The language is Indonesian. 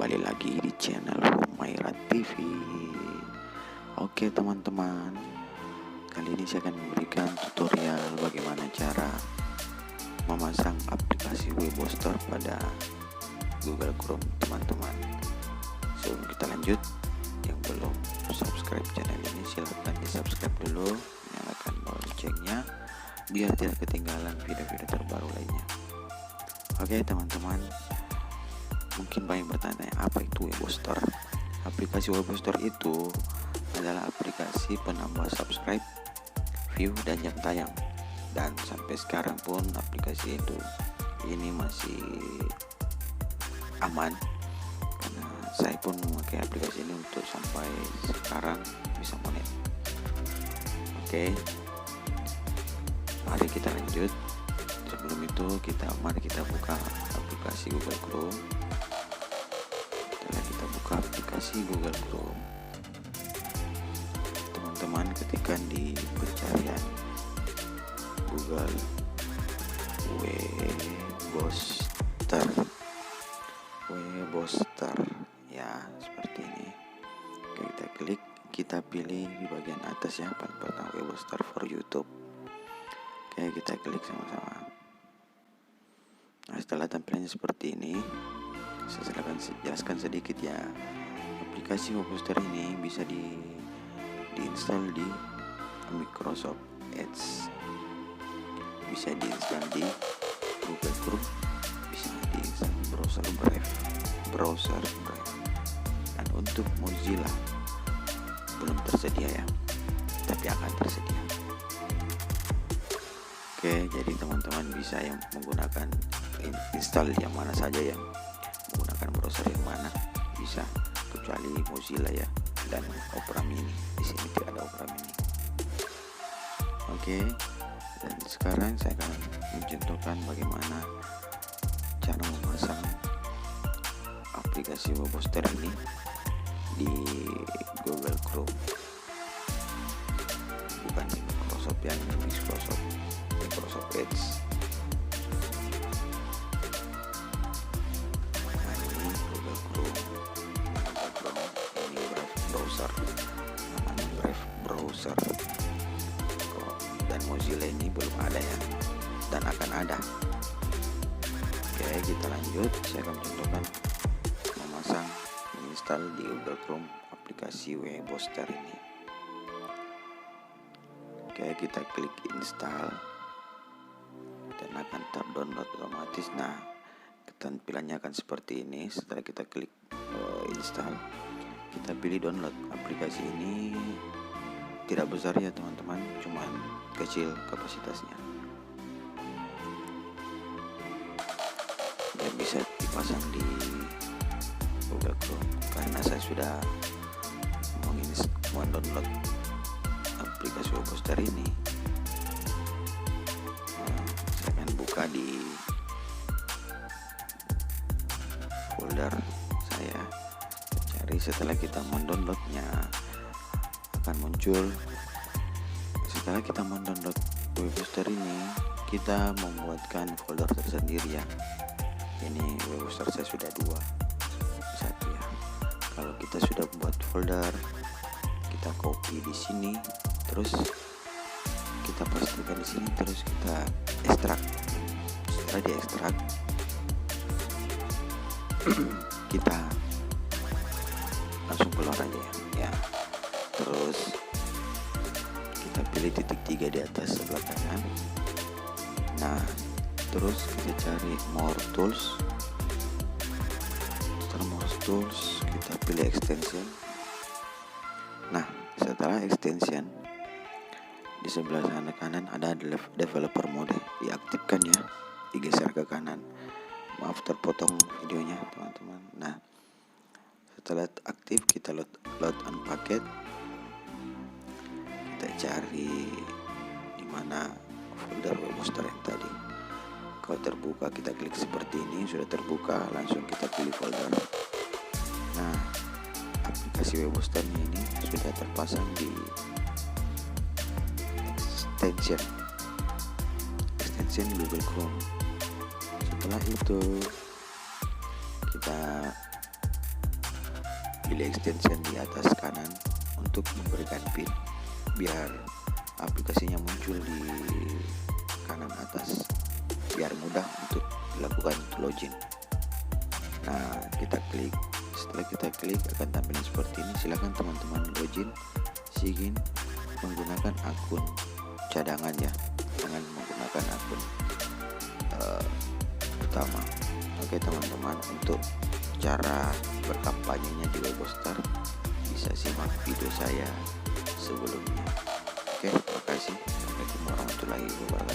kembali lagi di channel Humaira TV. Oke teman-teman, kali ini saya akan memberikan tutorial bagaimana cara memasang aplikasi Weboster pada Google Chrome teman-teman. Sebelum kita lanjut, yang belum subscribe channel ini silahkan di subscribe dulu, nyalakan loncengnya biar tidak ketinggalan video-video terbaru lainnya. Oke teman-teman, mungkin banyak bertanya apa itu Weboster. Aplikasi Weboster itu adalah aplikasi penambah subscribe, view, dan jam tayang. Dan sampai sekarang pun aplikasi itu ini masih aman karena saya pun memakai aplikasi ini untuk sampai sekarang bisa monet. Oke, mari kita lanjut. Sebelum itu mari kita buka aplikasi Google Chrome. Setelah kita buka aplikasi Google Chrome, teman-teman ketikkan di pencarian Google Weboster ya, seperti ini. Oke, kita klik, kita pilih di bagian atas ya, paling pertama Weboster for YouTube. Oke, kita klik sama-sama. Nah, setelah tampilannya seperti ini, saya akan jelaskan sedikit ya. Aplikasi Weboster ini bisa diinstal di Microsoft Edge, bisa diinstal di Google Chrome, bisa diinstal browser Brave. Dan untuk Mozilla belum tersedia ya, tapi akan tersedia. Oke, jadi teman-teman bisa yang menggunakan install yang mana saja ya, menggunakan browser yang mana bisa, kecuali Mozilla ya dan Opera Mini. Di sini tidak ada Opera Mini. Oke, dan sekarang saya akan mencontohkan bagaimana cara memasang aplikasi Weboster ini di Google Chrome, bukan di Microsoft yang Microsoft Edge. Nah, ini Google Chrome, ini Brave browser, namanya Brave browser. Dan Mozilla ini belum ada ya, dan akan ada. Oke, kita lanjut. Saya akan contohkan menginstal di Google Chrome aplikasi Weboster ini. Oke, kita klik install dan akan terdownload otomatis. Nah, tampilannya akan seperti ini. Setelah kita klik install, kita pilih download. Aplikasi ini tidak besar ya teman-teman, cuman kecil kapasitasnya. Dan bisa dipasang di Google Chrome. Karena saya sudah mendownload aplikasi Weboster ini, saya akan buka di folder saya, cari. Setelah kita mendownloadnya akan muncul. Setelah kita mendownload Weboster ini, kita membuatkan folder tersendiri ya. Ini Weboster saya sudah satu ya. Kalau kita sudah membuat folder, kita copy di sini, terus kita pastikan di sini, terus kita ekstrak. Setelah diekstrak, kita langsung keluar aja ya. Terus kita pilih titik 3 di atas sebelah kanan. Nah, terus kita cari more tools. Setelah more tools, kita pilih extension. Nah, setelah extension, di sebelah sana kanan ada developer mode, diaktifkan ya, digeser ke kanan. Maaf terpotong videonya teman-teman. Nah, setelah aktif, kita load unpacked. Kita cari di mana folder Weboster yang tadi. Kalau terbuka, kita klik seperti ini. Sudah terbuka, langsung kita pilih folder. Nah, aplikasi Weboster ini sudah terpasang di extension Google Chrome. Setelah itu kita pilih extension di atas kanan untuk memberikan PIN biar aplikasinya muncul di kanan atas, biar mudah untuk dilakukan login. Nah, kita klik. Setelah kita klik akan tampilan seperti ini. Silakan teman-teman login, sign menggunakan akun cadangan ya, jangan menggunakan akun utama. Oke teman-teman, untuk cara berkampanyenya di Webostar bisa simak video saya sebelumnya. Oke, terima kasih. Assalamualaikum warahmatullahi wabarakatuh.